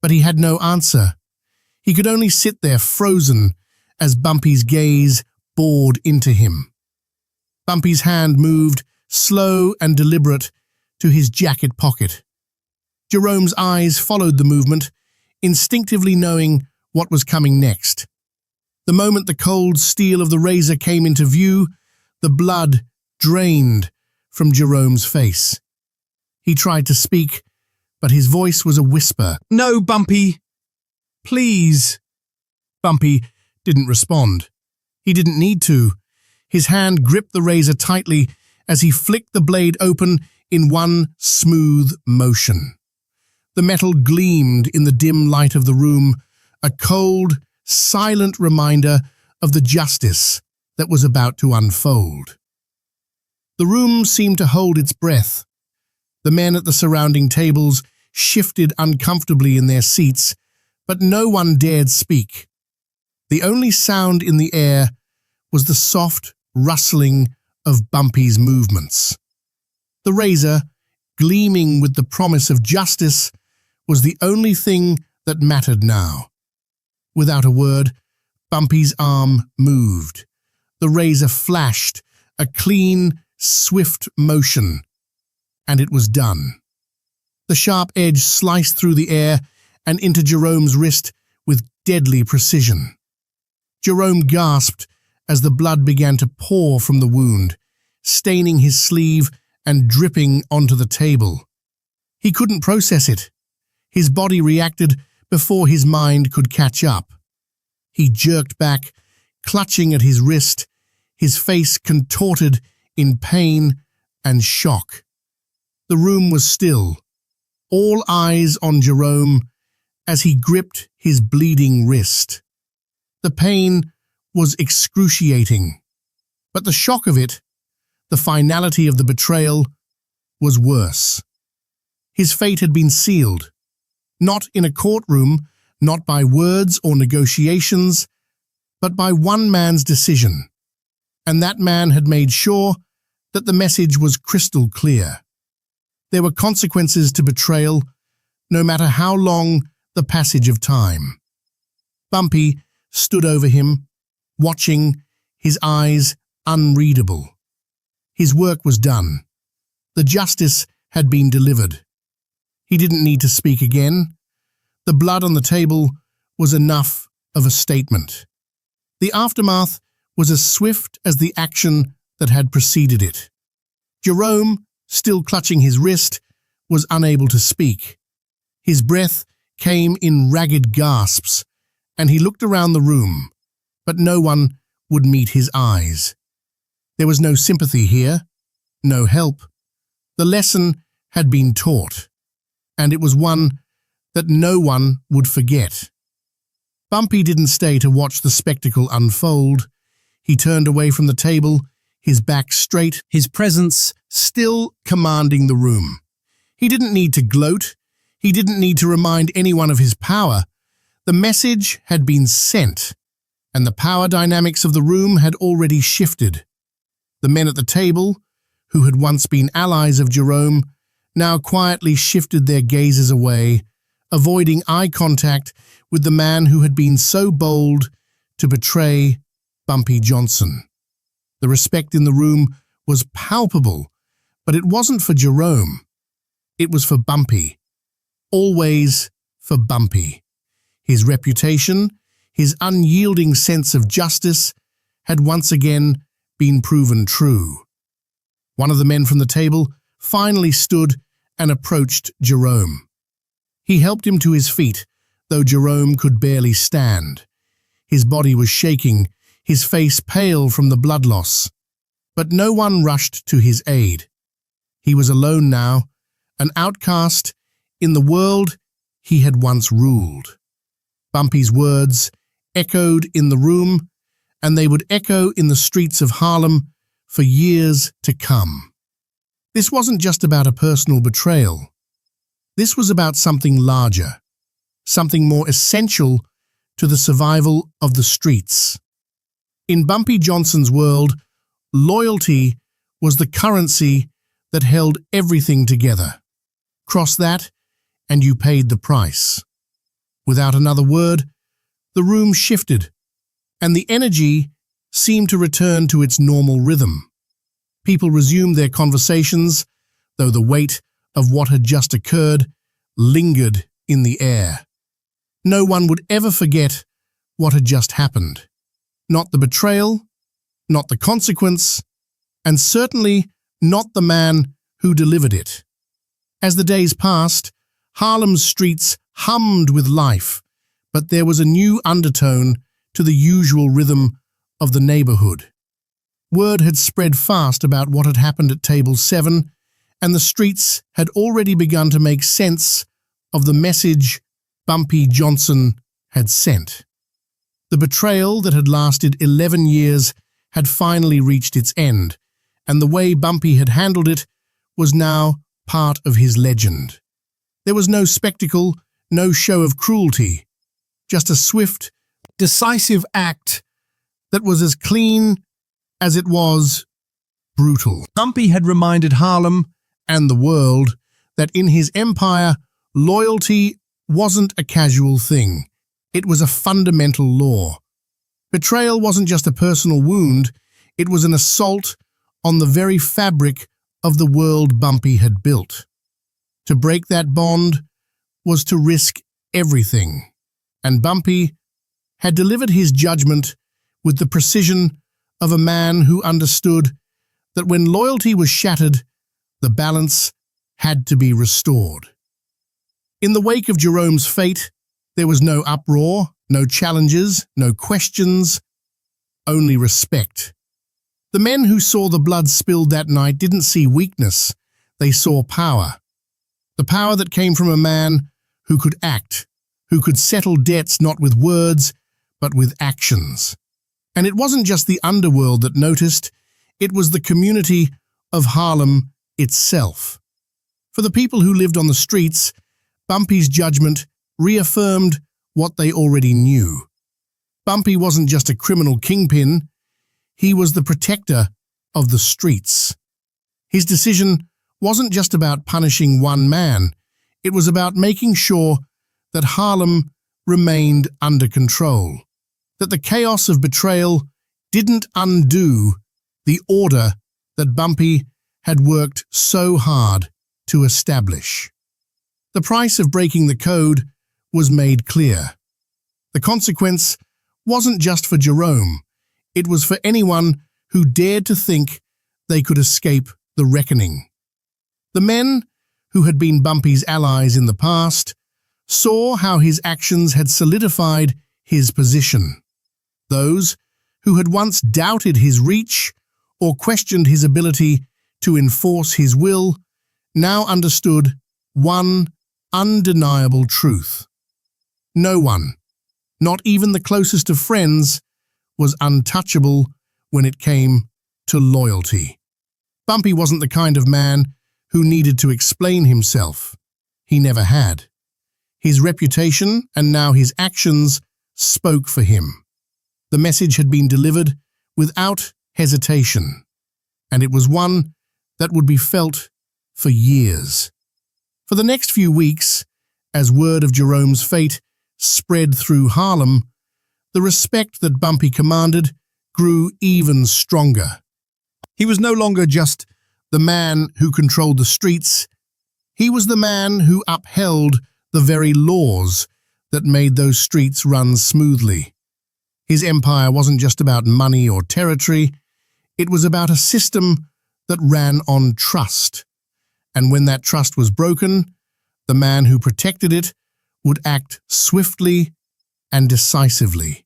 But he had no answer. He could only sit there frozen as Bumpy's gaze bored into him. Bumpy's hand moved, slow and deliberate, to his jacket pocket. Jerome's eyes followed the movement, instinctively knowing what was coming next. The moment the cold steel of the razor came into view, the blood drained from Jerome's face. He tried to speak, but his voice was a whisper. "No, Bumpy. Please." Bumpy didn't respond. He didn't need to. His hand gripped the razor tightly as he flicked the blade open in one smooth motion. The metal gleamed in the dim light of the room, a cold, silent reminder of the justice that was about to unfold. The room seemed to hold its breath. The men at the surrounding tables shifted uncomfortably in their seats, but no one dared speak. The only sound in the air was the soft rustling of Bumpy's movements. The razor, gleaming with the promise of justice, was the only thing that mattered now. Without a word, Bumpy's arm moved. The razor flashed, a clean, swift motion, and it was done. The sharp edge sliced through the air and into Jerome's wrist with deadly precision. Jerome gasped as the blood began to pour from the wound, staining his sleeve and dripping onto the table. He couldn't process it. His body reacted before his mind could catch up. He jerked back, clutching at his wrist, his face contorted in pain and shock. The room was still, all eyes on Jerome as he gripped his bleeding wrist. The pain was excruciating, but the shock of it, the finality of the betrayal, was worse. His fate had been sealed, not in a courtroom, not by words or negotiations, but by one man's decision, and that man had made sure that the message was crystal clear. There were consequences to betrayal, no matter how long the passage of time. Bumpy stood over him, watching, his eyes unreadable. His work was done. The justice had been delivered. He didn't need to speak again. The blood on the table was enough of a statement. The aftermath was as swift as the action that had preceded it. Jerome, still clutching his wrist, was unable to speak. His breath came in ragged gasps, and he looked around the room, but no one would meet his eyes. There was no sympathy here, no help. The lesson had been taught, and it was one that no one would forget. Bumpy didn't stay to watch the spectacle unfold. He turned away from the table, his back straight, his presence still commanding the room. He didn't need to gloat. He didn't need to remind anyone of his power. The message had been sent, and the power dynamics of the room had already shifted. The men at the table, who had once been allies of Jerome, now quietly shifted their gazes away, avoiding eye contact with the man who had been so bold to betray Bumpy Johnson. The respect in the room was palpable, but it wasn't for Jerome. It was for Bumpy. Always for Bumpy. His reputation, his unyielding sense of justice, had once again been proven true. One of the men from the table finally stood and approached Jerome. He helped him to his feet, though Jerome could barely stand. His body was shaking, his face pale from the blood loss. But no one rushed to his aid. He was alone now, an outcast in the world he had once ruled. Bumpy's words echoed in the room, and they would echo in the streets of Harlem for years to come. This wasn't just about a personal betrayal. This was about something larger, something more essential to the survival of the streets. In Bumpy Johnson's world, loyalty was the currency that held everything together. Cross that, and you paid the price. Without another word, the room shifted, and the energy seemed to return to its normal rhythm. People resumed their conversations, though the weight of what had just occurred lingered in the air. No one would ever forget what had just happened. Not the betrayal, not the consequence, and certainly not the man who delivered it. As the days passed, Harlem's streets hummed with life, but there was a new undertone to the usual rhythm of the neighborhood. Word had spread fast about what had happened at Table 7, and the streets had already begun to make sense of the message Bumpy Johnson had sent. The betrayal that had lasted 11 years had finally reached its end, and the way Bumpy had handled it was now part of his legend. There was no spectacle, no show of cruelty, just a swift, decisive act that was as clean as it was brutal. Bumpy had reminded Harlem And the world that in his empire, loyalty wasn't a casual thing. It was a fundamental law. Betrayal wasn't just a personal wound, it was an assault on the very fabric of the world Bumpy had built. To break that bond was to risk everything, and Bumpy had delivered his judgment with the precision of a man who understood that when loyalty was shattered, the balance had to be restored. In the wake of Jerome's fate, there was no uproar, no challenges, no questions, only respect. The men who saw the blood spilled that night didn't see weakness, they saw power. The power that came from a man who could act, who could settle debts not with words, but with actions. And it wasn't just the underworld that noticed, it was the community of Harlem itself. For the people who lived on the streets, Bumpy's judgment reaffirmed what they already knew. Bumpy wasn't just a criminal kingpin, he was the protector of the streets. His decision wasn't just about punishing one man, it was about making sure that Harlem remained under control, that the chaos of betrayal didn't undo the order that Bumpy had worked so hard to establish. The price of breaking the code was made clear. The consequence wasn't just for Jerome, it was for anyone who dared to think they could escape the reckoning. The men who had been Bumpy's allies in the past saw how his actions had solidified his position. Those who had once doubted his reach or questioned his ability to enforce his will now understood one undeniable truth. No one, not even the closest of friends, was untouchable when it came to loyalty. Bumpy wasn't the kind of man who needed to explain himself. He never had. His reputation and now his actions spoke for him. The message had been delivered without hesitation, and it was one that would be felt for years. For the next few weeks, as word of Jerome's fate spread through Harlem, the respect that Bumpy commanded grew even stronger. He was no longer just the man who controlled the streets, he was the man who upheld the very laws that made those streets run smoothly. His empire wasn't just about money or territory, it was about a system that ran on trust. And when that trust was broken, the man who protected it would act swiftly and decisively.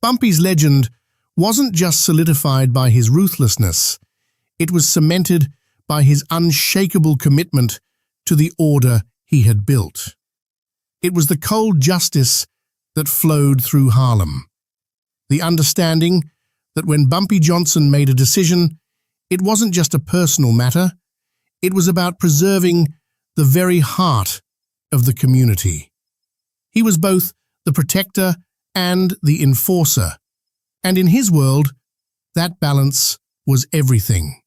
Bumpy's legend wasn't just solidified by his ruthlessness, it was cemented by his unshakable commitment to the order he had built. It was the cold justice that flowed through Harlem, the understanding that when Bumpy Johnson made a decision, it wasn't just a personal matter, it was about preserving the very heart of the community. He was both the protector and the enforcer, and in his world, that balance was everything.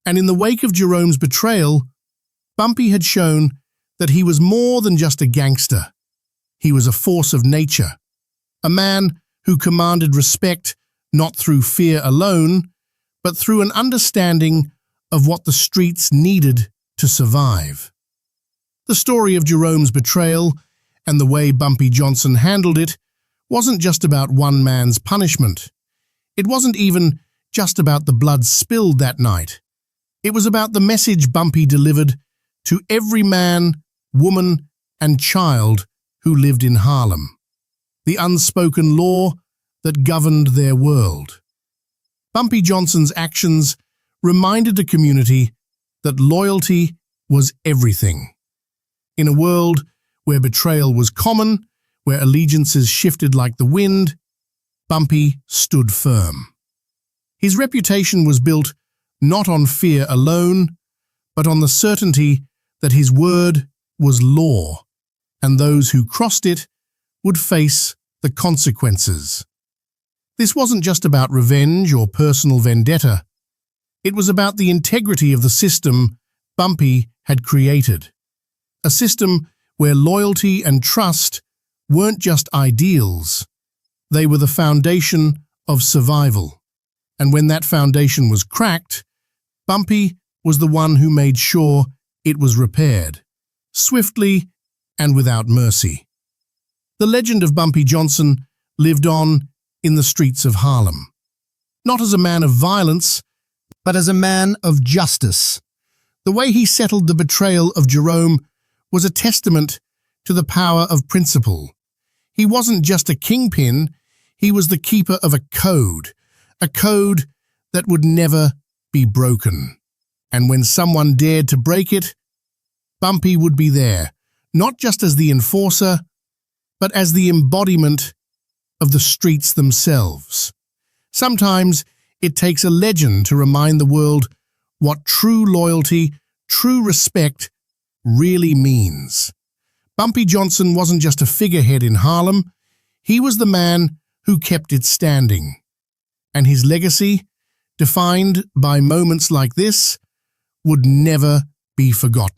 And in the wake of Jerome's betrayal, Bumpy had shown that he was more than just a gangster. He was a force of nature, a man who commanded respect not through fear alone, but through an understanding of what the streets needed to survive. The story of Jerome's betrayal and the way Bumpy Johnson handled it wasn't just about one man's punishment. It wasn't even just about the blood spilled that night. It was about the message Bumpy delivered to every man, woman, and child who lived in Harlem, the unspoken law that governed their world. Bumpy Johnson's actions reminded the community that loyalty was everything. In a world where betrayal was common, where allegiances shifted like the wind, Bumpy stood firm. His reputation was built not on fear alone, but on the certainty that his word was law, and those who crossed it would face the consequences. This wasn't just about revenge or personal vendetta. It was about the integrity of the system Bumpy had created. A system where loyalty and trust weren't just ideals, they were the foundation of survival. And when that foundation was cracked, Bumpy was the one who made sure it was repaired, swiftly and without mercy. The legend of Bumpy Johnson lived on in the streets of Harlem, not as a man of violence, but as a man of justice. The way he settled the betrayal of Jerome was a testament to the power of principle. He wasn't just a kingpin, he was the keeper of a code that would never be broken. And when someone dared to break it, Bumpy would be there, not just as the enforcer, but as the embodiment of the streets themselves. Sometimes it takes a legend to remind the world what true loyalty, true respect really means. Bumpy Johnson wasn't just a figurehead in Harlem, he was the man who kept it standing. And his legacy, defined by moments like this, would never be forgotten.